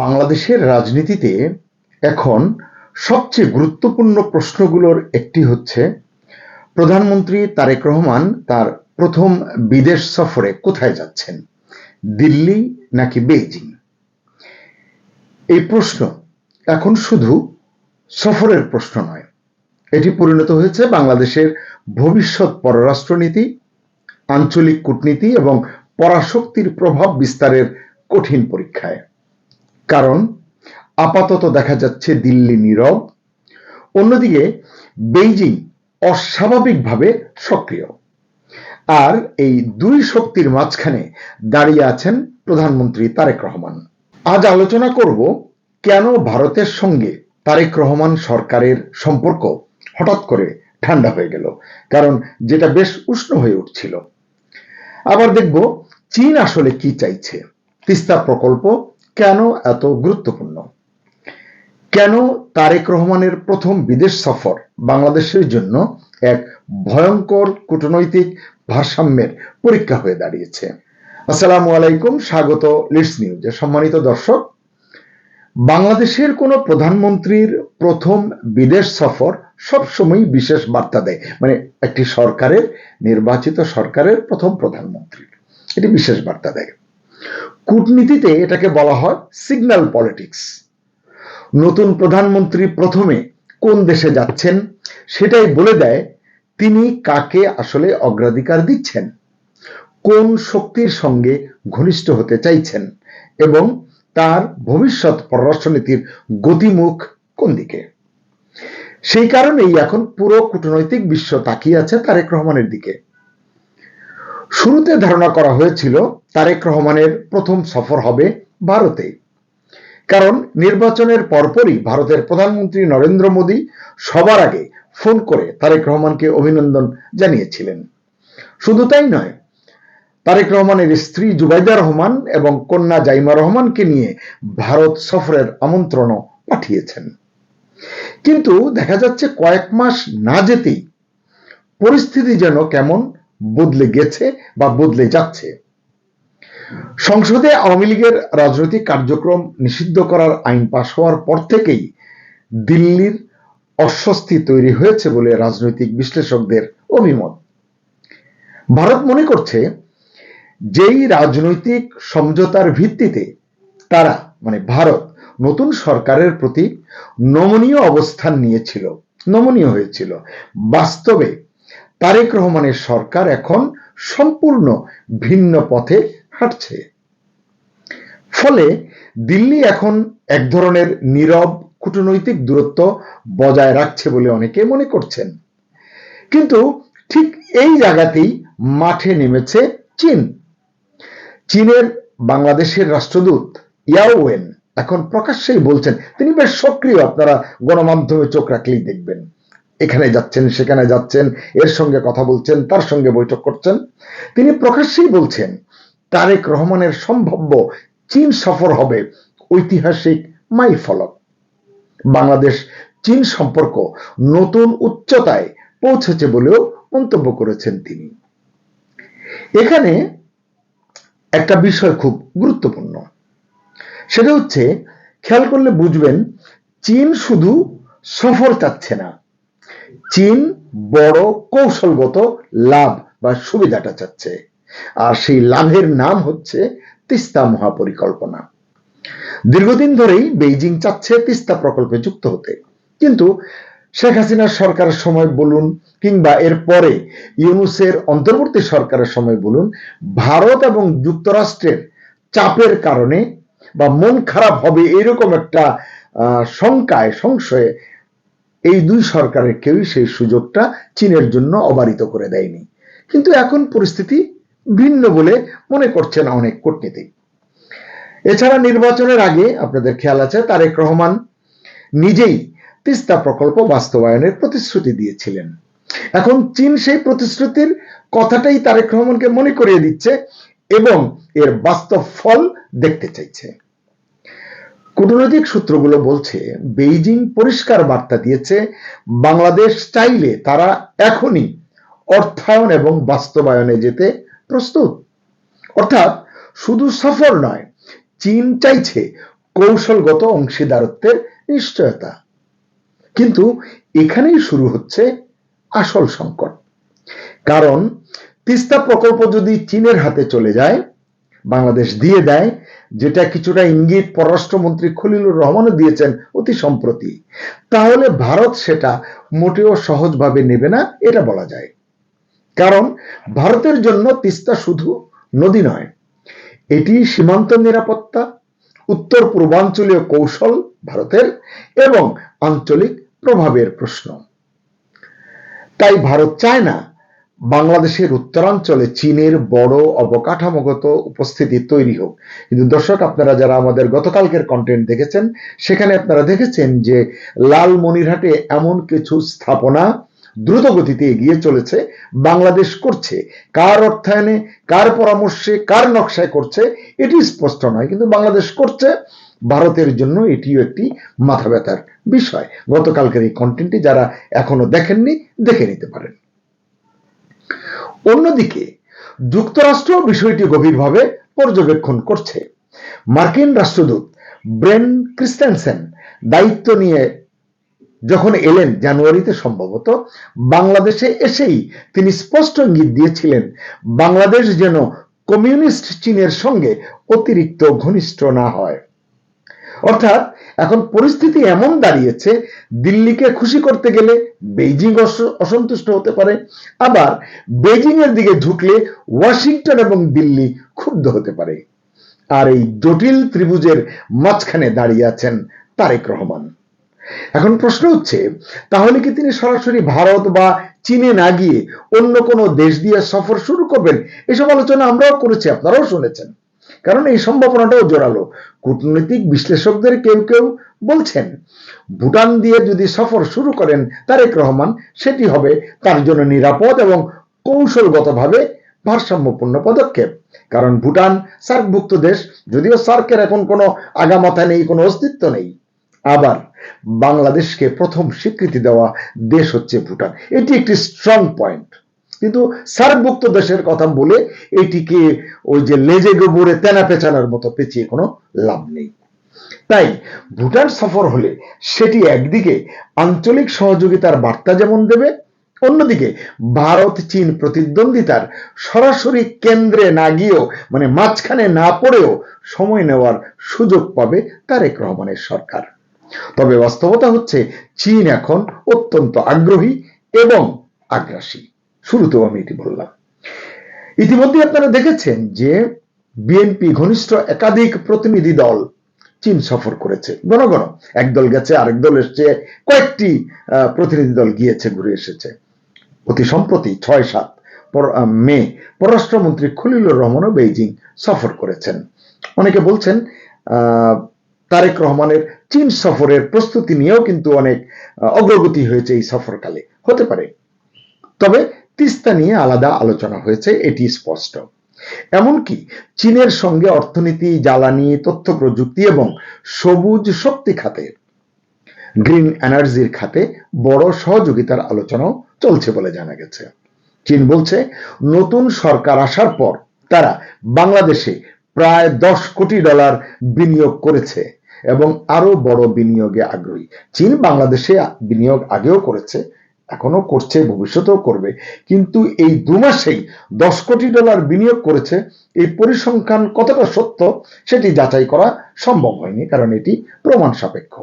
বাংলাদেশের রাজনীতিতে এখন সবচেয়ে গুরুত্বপূর্ণ প্রশ্নগুলোর একটি হচ্ছে প্রধানমন্ত্রী তারেক রহমান তার প্রথম বিদেশ সফরে কোথায় যাচ্ছেন, দিল্লি নাকি বেইজিং? এই প্রশ্ন এখন শুধু সফরের প্রশ্ন নয়, এটি পরিণত হয়েছে বাংলাদেশের ভবিষ্যৎ পররাষ্ট্রনীতি, আঞ্চলিক কূটনীতি এবং পরাশক্তির প্রভাব বিস্তারের কঠিন পরীক্ষায়। কারণ আপাতত দেখা যাচ্ছে দিল্লি নীরব, অন্যদিকে বেইজিং অস্বাভাবিকভাবে সক্রিয়। আর এই দুই শক্তির মাঝখানে দাঁড়িয়ে আছেন প্রধানমন্ত্রী তারেক রহমান। আজ আলোচনা করব কেন ভারতের সঙ্গে তারেক রহমান সরকারের সম্পর্ক হঠাৎ করে ঠান্ডা হয়ে গেল, কারণ যেটা বেশ উষ্ণ হয়ে উঠছিল। আবার দেখব চীন আসলে কি চাইছে, তিস্তা প্রকল্প কেন এত গুরুত্বপূর্ণ, কেন তারেক রহমানের প্রথম বিদেশ সফর বাংলাদেশের জন্য এক ভয়ঙ্কর কূটনৈতিক ভারসাম্যের পরীক্ষা হয়ে দাঁড়িয়েছে। আসসালামু আলাইকুম, স্বাগত লিডস নিউজে। সম্মানিত দর্শক, বাংলাদেশের কোনো প্রধানমন্ত্রীর প্রথম বিদেশ সফর সবসময় বিশেষ বার্তা দেয়, মানে একটি সরকারের, নির্বাচিত সরকারের প্রথম প্রধানমন্ত্রী, এটি বিশেষ বার্তা দেয়। কূটনীতিতে এটাকে বলা হয় সিগন্যাল পলিটিক্স। নতুন প্রধানমন্ত্রী প্রথমে কোন দেশে যাচ্ছেন সেটাই বলে দেয় তিনি কাকে আসলে অগ্রাধিকার দিচ্ছেন, কোন শক্তির সঙ্গে ঘনিষ্ঠ হতে চাইছেন এবং তার ভবিষ্যৎ পররাষ্ট্রনীতির গতিমুখ কোন দিকে। সেই কারণেই এখন পুরো কূটনৈতিক বিশ্ব তাকিয়ে আছে তারেক রহমানের দিকে। শুরুতে ধারণা করা হয়েছিল তারেক রহমানের প্রথম সফর হবে ভারতে, কারণ নির্বাচনের পরপরই ভারতের প্রধানমন্ত্রী নরেন্দ্র মোদী সবার আগে ফোন করে তারেক রহমানকে অভিনন্দন জানিয়েছিলেন। শুধু তাই নয়, তারেক রহমানের স্ত্রী জুবাইদা রহমান এবং কন্যা জাইমা রহমানকে নিয়ে ভারত সফরের আমন্ত্রণও পাঠিয়েছেন। কিন্তু দেখা যাচ্ছে কয়েক মাস না যেতেই পরিস্থিতি যেন কেমন বদলে গেছে বা বদলে যাচ্ছে। সংসদে আওয়ামী লীগের রাজনৈতিক কার্যক্রম নিষিদ্ধ করার আইন পাশ হওয়ার পর থেকেই দিল্লির অস্বস্তি তৈরি হয়েছে বলে রাজনৈতিক বিশ্লেষকদের অভিমত। ভারত মনে করছে যেই রাজনৈতিক সমঝোতার ভিত্তিতে তারা, মানে ভারত, নতুন সরকারের প্রতি নমনীয় অবস্থান নিয়েছিল, নমনীয় হয়েছিল, বাস্তবে তারেক রহমানের সরকার এখন সম্পূর্ণ ভিন্ন পথে হাঁটছে। ফলে দিল্লি এখন এক ধরনের নীরব কূটনৈতিক দূরত্ব বজায় রাখছে বলে অনেকে মনে করছেন। কিন্তু ঠিক এই জায়গাতেই মাঠে নেমেছে চীন। চীনের বাংলাদেশের রাষ্ট্রদূত ইয়াও ওয়েন এখন প্রকাশ্যেই বলছেন, তিনি বেশ সক্রিয়, আপনারা গণমাধ্যমে চোখ রাখলেই দেখবেন, এখানে যাচ্ছেন, সেখানে যাচ্ছেন, এর সঙ্গে কথা বলছেন, তার সঙ্গে বৈঠক করছেন। তিনি প্রকাশ্যেই বলছেন তারেক রহমানের সম্ভাব্য চীন সফর হবে ঐতিহাসিক মাইলফলক। বাংলাদেশ চীন সম্পর্ক নতুন উচ্চতায় পৌঁছেছে বলেও মন্তব্য করেছেন তিনি। এখানে একটা বিষয় খুব গুরুত্বপূর্ণ, সেটা হচ্ছে, খেয়াল করলে বুঝবেন, চীন শুধু সফর চাচ্ছে না, চীন বড় কৌশলগত লাভ বা সুবিধাটা চাচ্ছে, আর সেই লাভের নাম হচ্ছে তিস্তা মহাপরিকল্পনা। দীর্ঘদিন ধরেই বেইজিং চাচ্ছে তিস্তা প্রকল্পে যুক্ত হতে, কিন্তু শেখ হাসিনার সরকারের সময় বলুন কিংবা এর পরে ইউনূসের অন্তর্বর্তী সরকারের সময় বলুন, ভারত এবং যুক্তরাষ্ট্রের চাপের কারণে বা মন খারাপ হবে এরকম একটা শঙ্কায়, সংশয়ে এই দুই সরকারের কেউই সেই সুযোগটা চীনের জন্য অবারিত করে দেয়নি। কিন্তু এখন পরিস্থিতি ভিন্ন বলে মনে করছেন অনেক কূটনীতিক। এছাড়া নির্বাচনের আগে আপনাদের খেয়াল আছে তারেক রহমান নিজেই তিস্তা প্রকল্প বাস্তবায়নের প্রতিশ্রুতি দিয়েছিলেন। এখন চীন সেই প্রতিশ্রুতির কথাটাই তারেক রহমানকে মনে করিয়ে দিচ্ছে এবং এর বাস্তব ফল দেখতে চাইছে। কূটনৈতিক সূত্রগুলো বলছে বেইজিং পরিষ্কার বার্তা দিয়েছে বাংলাদেশ চাইলে তারা এখনই অর্থায়ন এবং বাস্তবায়নে যেতে প্রস্তুত। অর্থাৎ শুধু সফর নয়, চীন চাইছে কৌশলগত অংশীদারত্বের নিশ্চয়তা। কিন্তু এখানেই শুরু হচ্ছে আসল সংকট। কারণ তিস্তা প্রকল্প যদি চীনের হাতে চলে যায়, বাংলাদেশ দিয়ে দেয়, যেটা কিছুটা ইঙ্গিত পররাষ্ট্রমন্ত্রী খলিলুর রহমানও দিয়েছেন অতি সম্প্রতি, তাহলে ভারত সেটা মোটেও সহজভাবে নেবে না, এটা বলা যায়। কারণ ভারতের জন্য তিস্তা শুধু নদী নয়, এটি সীমান্ত নিরাপত্তা, উত্তর পূর্বাঞ্চলীয় কৌশল ভারতের এবং আঞ্চলিক প্রভাবের প্রশ্ন। তাই ভারত চায় না বাংলাদেশের উত্তরাঞ্চলে চীনের বড় অবকাঠামোগত উপস্থিতি তৈরি হোক। কিন্তু দর্শক, আপনারা যারা আমাদের গতকালকের কন্টেন্ট দেখেছেন, সেখানে আপনারা দেখেছেন যে লালমনিরহাটে এমন কিছু স্থাপনা দ্রুত গতিতে এগিয়ে চলেছে, বাংলাদেশ করছে। কার অর্থায়নে, কার পরামর্শে, কার নকশায় করছে এটি স্পষ্ট নয়, কিন্তু বাংলাদেশ করছে। ভারতের জন্য এটিও একটি মাথা ব্যথার বিষয়। গতকালকের এই কন্টেন্টটি যারা এখনো দেখেননি, দেখে নিতে পারেন। অন্যদিকে যুক্তরাষ্ট্র বিষয়টি গভীরভাবে পর্যবেক্ষণ করছে। মার্কিন রাষ্ট্রদূত ব্রেন ক্রিস্টেনসেন দায়িত্ব নিয়ে যখন এলেন জানুয়ারিতে, সম্ভবত বাংলাদেশে এসেই তিনি স্পষ্ট ইঙ্গিত দিয়েছিলেন বাংলাদেশ যেন কমিউনিস্ট চীনের সঙ্গে অতিরিক্ত ঘনিষ্ঠ না হয়। অর্থাৎ এখন পরিস্থিতি এমন দাঁড়িয়েছে, দিল্লিকে খুশি করতে গেলে বেইজিং অসন্তুষ্ট হতে পারে, আবার বেইজিং এর দিকে ঝুঁকলে ওয়াশিংটন এবং দিল্লি ক্ষুব্ধ হতে পারে। আর এই জটিল ত্রিভুজের মাঝখানে দাঁড়িয়ে আছেন তারেক রহমান। এখন প্রশ্ন হচ্ছে, তাহলে কি তিনি সরাসরি ভারত বা চীনে না গিয়ে অন্য কোনো দেশ দিয়ে সফর শুরু করবেন? এসব আলোচনা আমরাও করেছি, আপনারাও শুনেছেন। কারণ এই সম্ভাবনাটাও জোরালো। কূটনৈতিক বিশ্লেষকদের কেউ কেউ বলছেন ভুটান দিয়ে যদি সফর শুরু করেন তারেক রহমান, সেটি হবে তার জন্য নিরাপদ এবং কৌশলগতভাবে ভারসাম্যপূর্ণ পদক্ষেপ। কারণ ভুটান সার্কভুক্ত দেশ, যদিও সার্কের এখন কোনো আগামাথা নেই, কোনো অস্তিত্ব নেই। আবার বাংলাদেশকে প্রথম স্বীকৃতি দেওয়া দেশ হচ্ছে ভুটান, এটি একটি স্ট্রং পয়েন্ট। কিন্তু সার্কভুক্ত দেশের কথা বলে এটিকে ওই যে লেজে গোবরে তেনা পেঁচানোর মতো পেঁচিয়ে কোনো লাভ নেই। তাই ভুটান সফর হলে সেটি একদিকে আঞ্চলিক সহযোগিতার বার্তা যেমন দেবে, অন্যদিকে ভারত চীন প্রতিদ্বন্দ্বিতার সরাসরি কেন্দ্রে না গিয়েও, মানে মাঝখানে না পড়েও সময় নেওয়ার সুযোগ পাবে তারেক রহমানের সরকার। তবে বাস্তবতা হচ্ছে চীন এখন অত্যন্ত আগ্রহী এবং আগ্রাসী। শুরুতেও আমি এটি বললাম। ইতিমধ্যে আপনারা দেখেছেন যে বিএনপি ঘনিষ্ঠ একাধিক প্রতিনিধি দল চীন সফর করেছে। ঘন ঘন একদল গেছে, আরেক দল এসছে, কয়েকটি প্রতিনিধি দল গিয়েছে, ঘুরে এসেছে। অতি সম্প্রতি 6-7 মে পররাষ্ট্রমন্ত্রী খলিলুর রহমানও বেইজিং সফর করেছেন। অনেকে বলছেন তারেক রহমানের চীন সফরের প্রস্তুতি নিয়েও কিন্তু অনেক অগ্রগতি হয়েছে এই সফরকালে, হতে পারে। তবে তিস্তা নিয়ে আলাদা আলোচনা হয়েছে, এটি স্পষ্ট। এমনকি চীনের সঙ্গে অর্থনীতি, জ্বালানি, তথ্য প্রযুক্তি এবং সবুজ শক্তি খাতে, গ্রিন এনার্জির খাতে বড় সহযোগিতার আলোচনাও চলছে বলে জানা গেছে। চীন বলছে নতুন সরকার আসার পর তারা বাংলাদেশে প্রায় $10 কোটি বিনিয়োগ করেছে এবং আরো বড় বিনিয়োগে আগ্রহী। চীন বাংলাদেশে বিনিয়োগ আগেও করেছে, এখনো করছে, ভবিষ্যতেও করবে। কিন্তু এই 2 মাসেই $10 কোটি বিনিয়োগ করেছে, এই পরিসংখ্যান কতটা সত্য সেটি যাচাই করা সম্ভব হয়নি, কারণ এটি প্রমাণ সাপেক্ষ।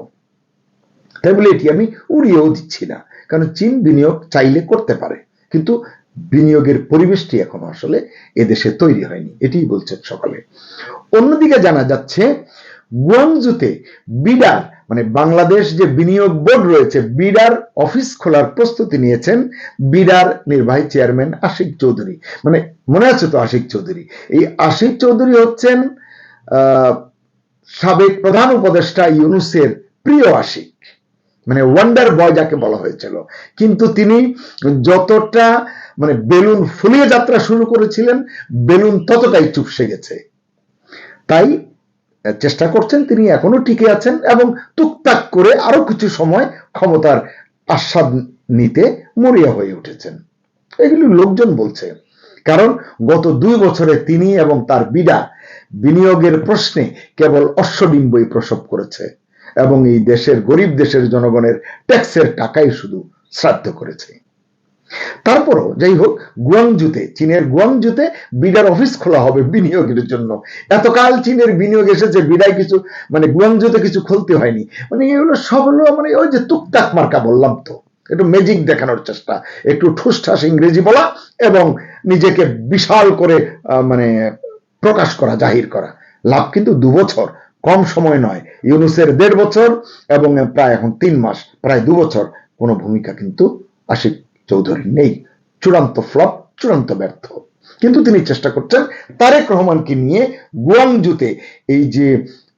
তাই বলে এটি আমি উড়িয়েও দিচ্ছি না, কারণ চীন বিনিয়োগ চাইলে করতে পারে, কিন্তু বিনিয়োগের পরিবেশটি এখনো আসলে এদেশে তৈরি হয়নি, এটিই বলছেন সকলে। অন্যদিকে জানা যাচ্ছে গুয়াংজুতে বিডার, মানে বাংলাদেশ যে বিনিয়োগ বোর্ড রয়েছে, বিডার অফিস খোলার প্রস্তুতি নিয়েছেন বিডার নির্বাহী চেয়ারম্যান আশিক চৌধুরী। মানে মনে আছে তো আশিক চৌধুরী? এই আশিক চৌধুরী হচ্ছেন সাবেক প্রধান উপদেষ্টা ইউনূসের প্রিয় আশিক, মানে ওয়ান্ডার বয় যাকে বলা হয়েছিল। কিন্তু তিনি যতটা মানে বেলুন ফুলিয়ে যাত্রা শুরু করেছিলেন, বেলুন ততটাই চুপসে গেছে। তাই চেষ্টা করছেন, তিনি এখনো টিকে আছেন এবং টুকটাক করে আরো কিছু সময় ক্ষমতার আস্বাদ নিতে মরিয়া হয়ে উঠেছেন, এগুলি লোকজন বলছে। কারণ গত 2 বছরে তিনি এবং তার বিডা বিনিয়োগের প্রশ্নে কেবল অশ্বডিম্বই প্রসব করেছে এবং এই দেশের গরিব দেশের জনগণের ট্যাক্সের টাকাই শুধু শ্রাদ্ধ করেছে। তারপরও যাই হোক, গুয়াংজুতে, চীনের গুয়াংজুতে বিডার অফিস খোলা হবে বিনিয়োগের জন্য। এতকাল চীনের বিনিয়োগ এসেছে, বিডায় কিছু মানে গুয়াংজুতে কিছু খুলতে হয়নি। মানে এগুলো সব হলো মানে ওই যে টুকটাক মার্কা, বললাম তো, একটু ম্যাজিক দেখানোর চেষ্টা, একটু ঠুসঠাস ইংরেজি বলা এবং নিজেকে বিশাল করে মানে প্রকাশ করা, জাহির করা। লাভ কিন্তু 2 বছর, কম সময় নয়। ইউনূসের 1.5 বছর এবং প্রায় এখন 3 মাস, প্রায় 2 বছর কোনো ভূমিকা কিন্তু আশিক চৌধুরী নেই। চূড়ান্ত ফ্লপ, চূড়ান্ত ব্যর্থ। কিন্তু তিনি চেষ্টা করছেন তারেক রহমানকে নিয়ে গুয়াংজুতে এই যে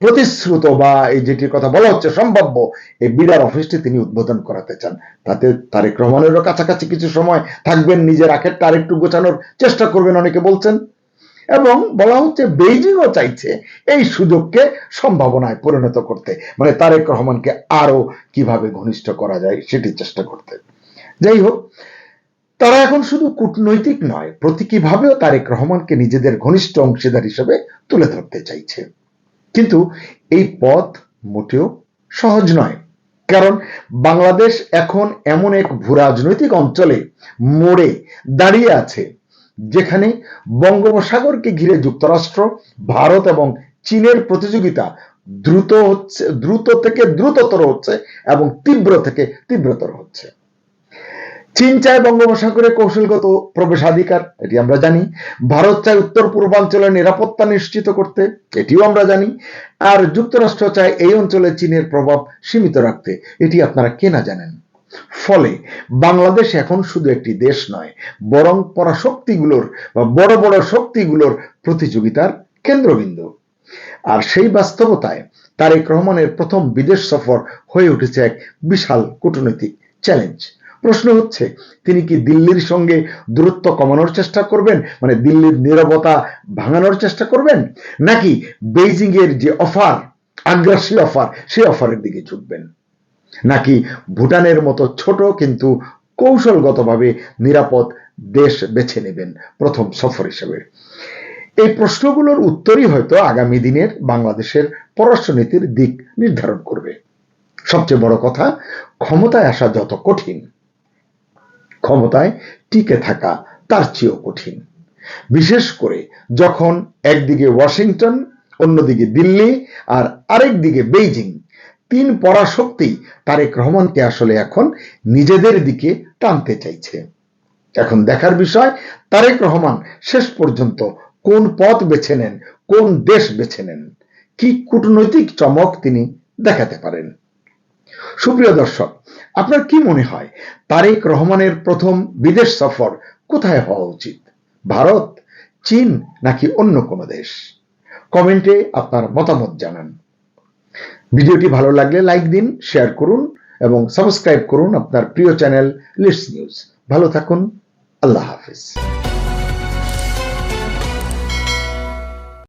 প্রতিশ্রুত বা এই যেটির কথা বলা হচ্ছে সম্ভাব্য এই বিডার অফিসটি তিনি উদ্বোধন করাতে চান। তাতে তারেক রহমানেরও কাছাকাছি কিছু সময় থাকবেন, নিজের আখেরটা আরেকটু গোছানোর চেষ্টা করবেন অনেকে বলছেন। এবং বলা হচ্ছে বেইজিংও চাইছে এই সুযোগকে সম্ভাবনায় পরিণত করতে, মানে তারেক রহমানকে আরো কিভাবে ঘনিষ্ঠ করা যায় সেটি চেষ্টা করতে। যাই হোক, তারা এখন শুধু কূটনৈতিক নয়, প্রতীকীভাবেও তারেক রহমানকে নিজেদের ঘনিষ্ঠ অংশীদার হিসেবে তুলে ধরতে চাইছে। কিন্তু এই পথ মোটেও সহজ নয়, কারণ বাংলাদেশ এখন এমন এক ভূরাজনৈতিক অঞ্চলে মোড়ে দাঁড়িয়ে আছে যেখানে বঙ্গোপসাগরকে ঘিরে যুক্তরাষ্ট্র, ভারত এবং চীনের প্রতিযোগিতা দ্রুত থেকে দ্রুততর হচ্ছে এবং তীব্র থেকে তীব্রতর হচ্ছে। চীন চায় বঙ্গোপসাগরে কৌশলগত প্রবেশাধিকার, এটি আমরা জানি। ভারত চায় উত্তর পূর্বাঞ্চলের নিরাপত্তা নিশ্চিত করতে, এটিও আমরা জানি। আর যুক্তরাষ্ট্র চায় এই অঞ্চলে চীনের প্রভাব সীমিত রাখতে, এটি আপনারা কে না জানেন। ফলে বাংলাদেশ এখন শুধু একটি দেশ নয়, বরং পরাশক্তিগুলোর বা বড় বড় শক্তিগুলোর প্রতিযোগিতার কেন্দ্রবিন্দু। আর সেই বাস্তবতায় তারেক রহমানের প্রথম বিদেশ সফর হয়ে উঠেছে এক বিশাল কূটনৈতিক চ্যালেঞ্জ। প্রশ্ন হচ্ছে, তিনি কি দিল্লির সঙ্গে দূরত্ব কমানোর চেষ্টা করবেন, মানে দিল্লির নীরবতা ভাঙানোর চেষ্টা করবেন, নাকি বেইজিং এর যে অফার, আগ্রাসী অফার, সেই অফারের দিকে ঝুঁকবেন, নাকি ভুটানের মতো ছোট কিন্তু কৌশলগতভাবে নিরাপদ দেশ বেছে নেবেন প্রথম সফর হিসেবে। এই প্রশ্নগুলোর উত্তরই হয়তো আগামী দিনের বাংলাদেশের পররাষ্ট্রনীতির দিক নির্ধারণ করবে। সবচেয়ে বড় কথা, ক্ষমতায় আসা যত কঠিন, ক্ষমতায় টিকে থাকা তার চেয়েও কঠিন। বিশেষ করে যখন একদিকে ওয়াশিংটন, অন্যদিকে দিল্লি আর আরেকদিকে বেইজিং, 3 পরাশক্তি তারেক রহমানকে আসলে এখন নিজেদের দিকে টানতে চাইছে। এখন দেখার বিষয় তারেক রহমান শেষ পর্যন্ত কোন পথ বেছে নেন, কোন দেশ বেছে নেন, কি কূটনৈতিক চমক তিনি দেখাতে পারেন। সুপ্রিয় দর্শক, আপনার কি মনে হয় তারেক রহমানের প্রথম বিদেশ সফর কোথায় হওয়া উচিত? ভারত, চীন নাকি অন্য কোনো দেশ? কমেন্টে আপনার মতামত জানান। ভিডিওটি ভালো লাগলে লাইক দিন, শেয়ার করুন এবং সাবস্ক্রাইব করুন আপনার প্রিয় চ্যানেল লিটস নিউজ। ভালো থাকুন, আল্লাহ হাফেজ।